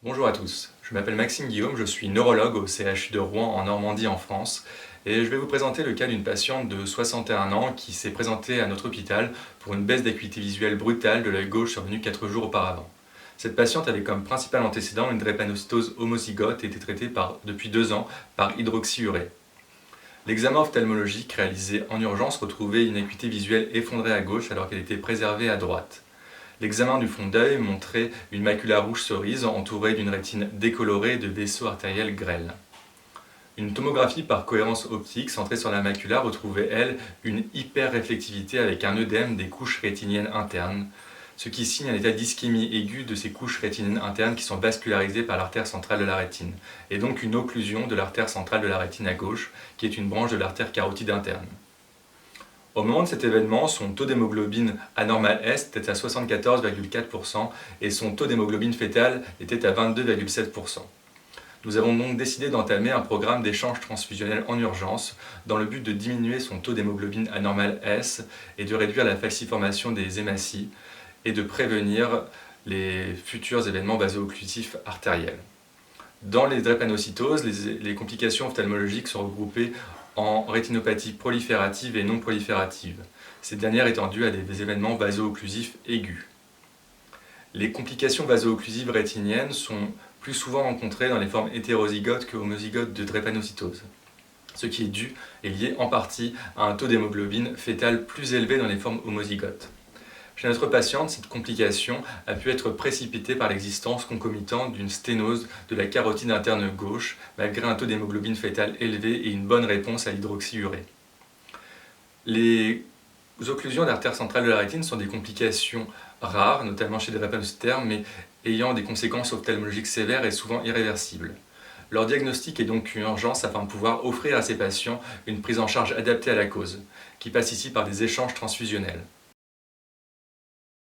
Bonjour à tous, je m'appelle Maxime Guillaume, je suis neurologue au CHU de Rouen en Normandie en France et je vais vous présenter le cas d'une patiente de 61 ans qui s'est présentée à notre hôpital pour une baisse d'acuité visuelle brutale de l'œil gauche survenue 4 jours auparavant. Cette patiente avait comme principal antécédent une drépanocytose homozygote et était traitée depuis 2 ans par hydroxyurée. L'examen ophtalmologique réalisé en urgence retrouvait une acuité visuelle effondrée à gauche alors qu'elle était préservée à droite. L'examen du fond d'œil montrait une macula rouge cerise entourée d'une rétine décolorée et de vaisseaux artériels grêles. Une tomographie par cohérence optique centrée sur la macula retrouvait, elle, une hyperréflectivité avec un œdème des couches rétiniennes internes, ce qui signe un état d'ischémie aiguë de ces couches rétiniennes internes qui sont vascularisées par l'artère centrale de la rétine, et donc une occlusion de l'artère centrale de la rétine à gauche, qui est une branche de l'artère carotide interne. Au moment de cet événement, son taux d'hémoglobine anormal S était à 74,4% et son taux d'hémoglobine fétale était à 22,7%. Nous avons donc décidé d'entamer un programme d'échange transfusionnel en urgence dans le but de diminuer son taux d'hémoglobine anormal S et de réduire la falciformation des hématies et de prévenir les futurs événements vaso-occlusifs artériels. Dans les drépanocytoses, les complications ophtalmologiques sont regroupées en rétinopathie proliférative et non proliférative, ces dernières étant dues à des événements vaso-occlusifs aigus. Les complications vaso-occlusives rétiniennes sont plus souvent rencontrées dans les formes hétérozygotes que homozygotes de drépanocytose, ce qui est lié en partie à un taux d'hémoglobine fétale plus élevé dans les formes homozygotes. Chez notre patiente, cette complication a pu être précipitée par l'existence concomitante d'une sténose de la carotide interne gauche, malgré un taux d'hémoglobine fétale élevé et une bonne réponse à l'hydroxyurée. Les occlusions d'artère centrale de la rétine sont des complications rares, notamment chez des drépanocytaires, mais ayant des conséquences ophtalmologiques sévères et souvent irréversibles. Leur diagnostic est donc une urgence afin de pouvoir offrir à ces patients une prise en charge adaptée à la cause, qui passe ici par des échanges transfusionnels.